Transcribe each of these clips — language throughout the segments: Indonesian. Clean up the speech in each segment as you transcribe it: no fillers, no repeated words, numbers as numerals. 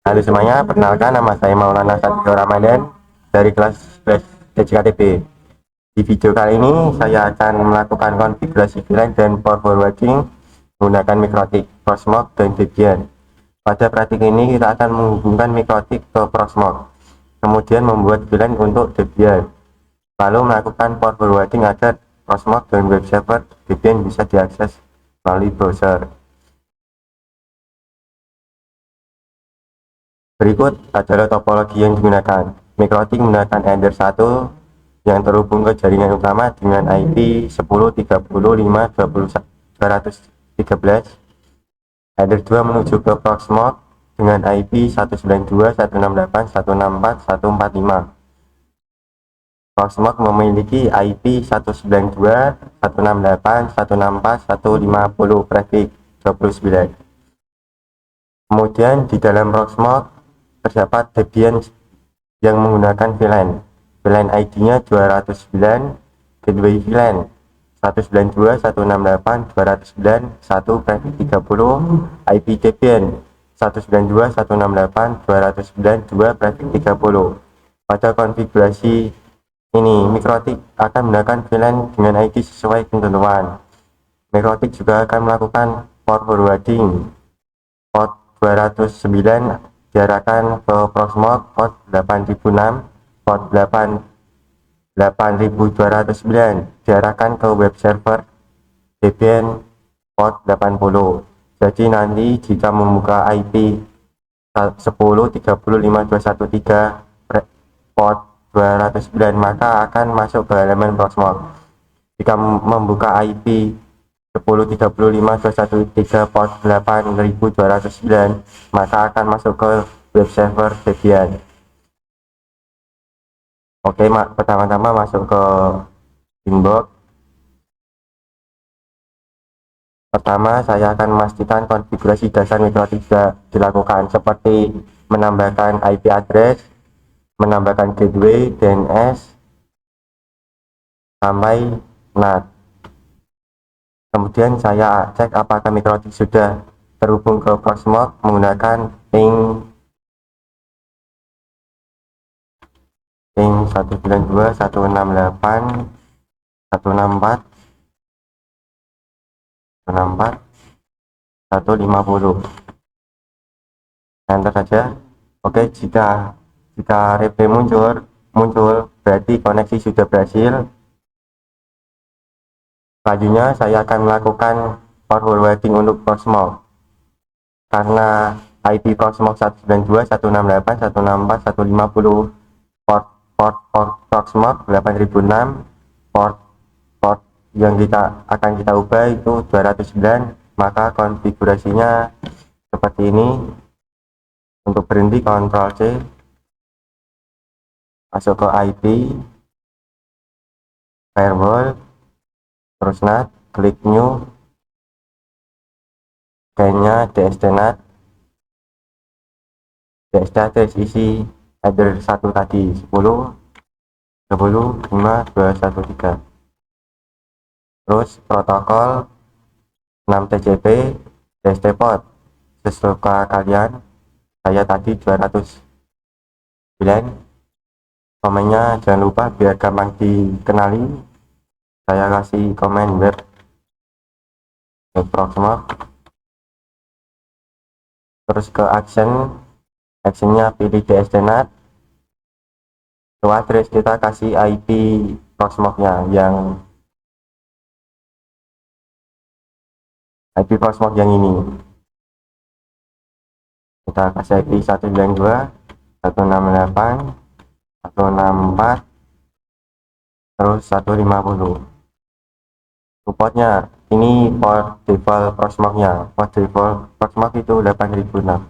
Halo semuanya, perkenalkan nama saya Maulana Satrio Ramadan dari kelas 11 TJKTB. Di video kali ini saya akan melakukan konfigurasi VLAN dan port forwarding menggunakan Mikrotik, Proxmox, dan Debian. Pada praktik ini kita akan menghubungkan Mikrotik ke Proxmox, kemudian membuat VLAN untuk Debian, lalu melakukan port forwarding agar Proxmox dan web server Debian bisa diakses melalui browser. Berikut adalah topologi yang digunakan. Mikrotik menggunakan Ender 1 yang terhubung ke jaringan utama dengan IP 10.30.5.213. Ender 2 menuju ke Proxmox dengan IP 192.168.164.145. Proxmox memiliki IP 192.168.164.150 prefix 29. Kemudian di dalam Proxmox terdapat Debian yang menggunakan VLAN. VLAN ID-nya 209, gateway VLAN 192.168.209.1 prefix 30, IP Debian 192.168.209.2 prefix 30. Pada konfigurasi ini, Mikrotik akan menggunakan VLAN dengan ID sesuai ketentuan. Mikrotik juga akan melakukan port forwarding. Port 209 diarahkan ke Proxmox, port 8006, port 8209 diarahkan ke web server Debian port 80. Jadi nanti jika membuka IP 10.30.5.213 port 209 maka akan masuk ke halaman Proxmox. Jika membuka IP 10.30.5.213 port 8209 maka akan masuk ke web server Debian. Oke, pertama-tama masuk ke inbox. Pertama, saya akan memastikan konfigurasi dasar Mikrotik dilakukan seperti menambahkan IP address, menambahkan gateway, DNS, sampai NAT. Kemudian saya cek apakah Mikrotik sudah terhubung ke Proxmox menggunakan ping 192.168.164.150. Enter saja. Oke, jika replay muncul berarti koneksi sudah berhasil. Selanjutnya saya akan melakukan port forwarding untuk Proxmox. Karena IP Proxmox 192.168.164.150, port Proxmox 8006, port yang akan kita ubah itu 209, maka konfigurasinya seperti ini. Untuk berhenti Ctrl C, masuk ke IP, firewall, terus NAT, klik new, kayaknya DST-NAT, DST address isi header 1 tadi 10.30.5.213. Terus protokol 6TCP, DST port sesuka kalian. Saya tadi 209. Komennya jangan lupa biar gampang dikenali. Saya kasih komen web Proxmox. Terus ke actionnya pilih DST-NAT. Ke address kita kasih IP Proxmox-nya yang ini. Kita kasih IP 192.168.164 terus 150. Supportnya ini port default Proxmox-nya. Port default Proxmox itu 8006.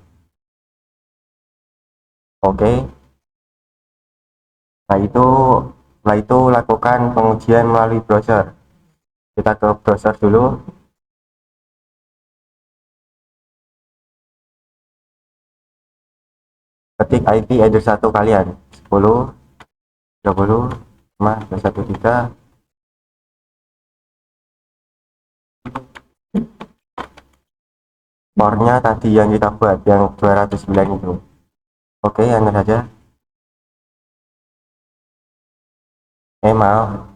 Oke. Setelah itu lakukan pengujian melalui browser. Kita ke browser dulu. Ketik IP address 1 kalian 10.30.5.213. Portnya tadi yang kita buat yang 209 itu. Oke, enter saja. Maaf,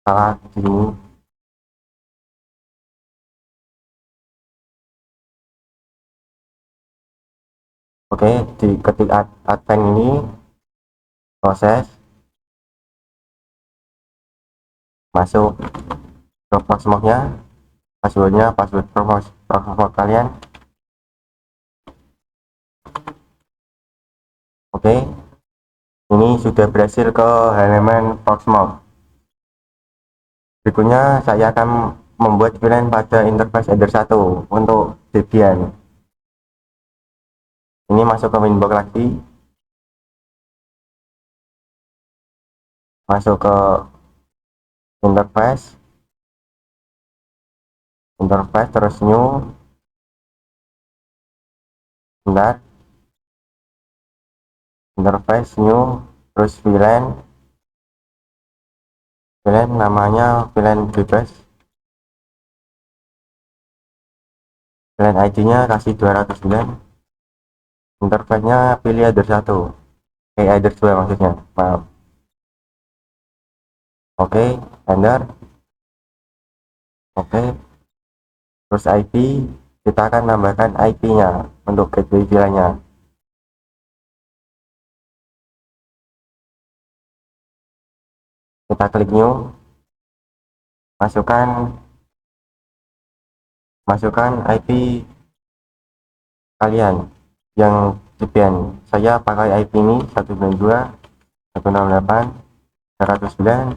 salah di sini. Oke, diketik admin ini, proses, masuk ke Proxmox-nya, passwordnya password Proxmox kalian. Oke, ini sudah berhasil ke halaman Proxmox. Berikutnya saya akan membuat VLAN pada interface header 1 untuk Debian. Ini masuk ke Winbox lagi, masuk ke interface, terus new, bentar, interface new, terus VLAN namanya VLAN bebas, VLAN ID-nya kasih 209, interface-nya pilih header 1, header 2 maksudnya, maaf. Oke, enter. Oke, terus IP kita akan tambahkan IP-nya untuk gateway VLAN-nya. Kita klik new, masukkan IP kalian yang Debian. Saya pakai IP ini 192.168.109.1,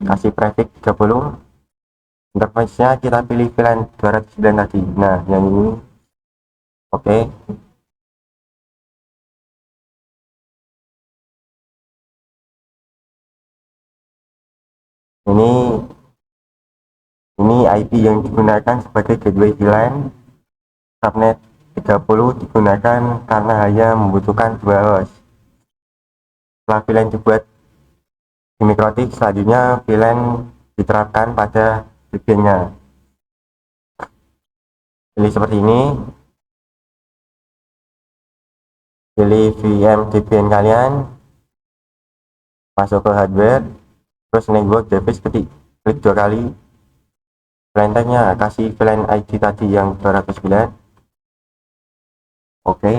kasih prefix 30. Interface-nya kita pilih VLAN 209 tadi, nah yang ini. Oke, ini IP yang digunakan sebagai gateway VLAN. Subnet 30 digunakan karena hanya membutuhkan 2 host. Setelah VLAN dibuat di mikrotik, selanjutnya VLAN diterapkan pada Debian-nya. Pilih seperti ini, pilih VM Debian kalian, masuk ke hardware, terus network device, klik 2 kali, VLAN type-nya kasih VLAN ID tadi yang 209. Oke,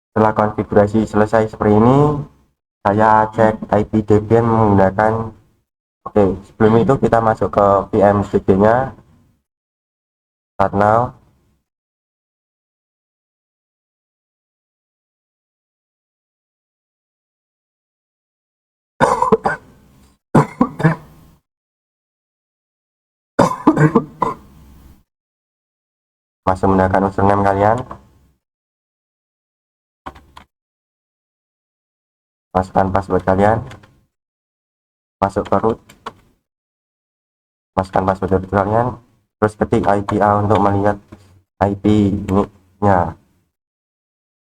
setelah konfigurasi selesai seperti ini, saya cek IP Debian menggunakan. Oke, sebelum itu kita masuk ke VM Debian-nya, start now. Masuk menggunakan username kalian, masukkan password kalian, masuk ke root, masukkan password root kalian, terus ketik IPA untuk melihat IP nya.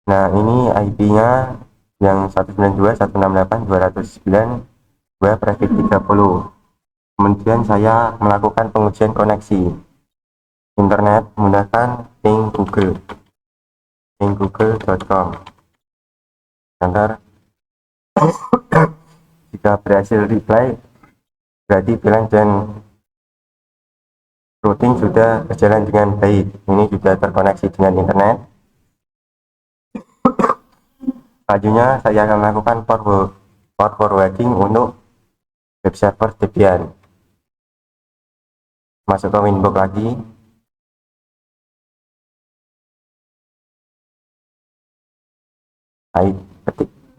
Nah, ini IP nya yang 192.168.209 prefix 30. Kemudian saya melakukan pengujian koneksi internet menggunakan ping google.com. Enter. Jika berhasil reply, berarti VLAN dan routing sudah berjalan dengan baik. Ini sudah terkoneksi dengan internet. Selanjutnya saya akan melakukan port forwarding untuk web server Debian. Masuk ke Winbox lagi,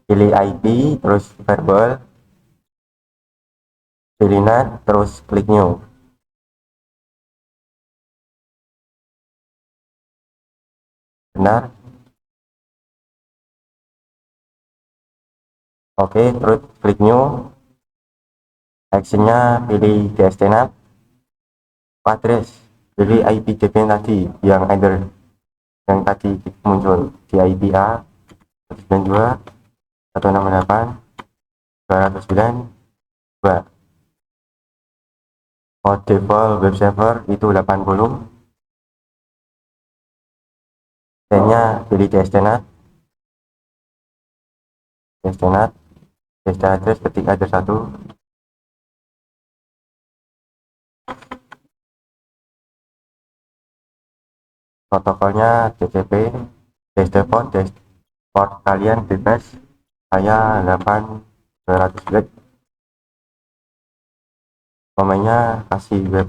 pilih IP, terus verbal, pilih NAT, terus klik new. Benar. Oke, terus klik new. Actionnya pilih DSTNAP, address, pilih IP Debian tadi yang header yang tadi muncul di IP A 192.168.209.2. Mode default web server itu 80. Nya pilih destinat, address ketik address 1. Protokolnya TCP, default port kalian bebas, saya 8200 bit. Domainnya kasih web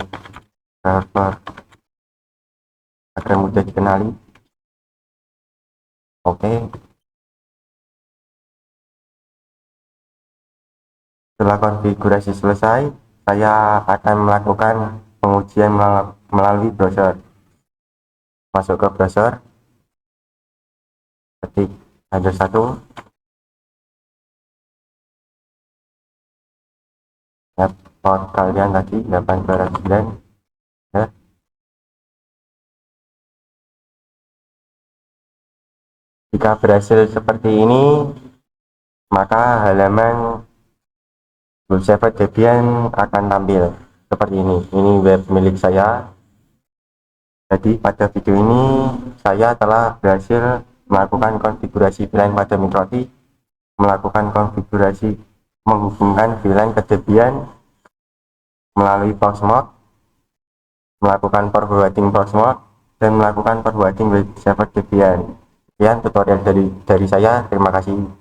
server agar mudah dikenali. Oke. Setelah konfigurasi selesai, saya akan melakukan pengujian melalui browser. Masuk ke browser, ketik address 1, port kalian tadi 8209 ya. Jika berhasil seperti ini, maka halaman web server Debian akan tampil seperti ini. Ini web milik saya. Jadi pada video ini saya telah berhasil melakukan konfigurasi VLAN pada Micro-T, melakukan konfigurasi menghubungkan VLAN ke Debian melalui Proxmox, melakukan forwarding Proxmox, dan melakukan forwarding web server Debian. Sekian tutorial dari saya. Terima kasih.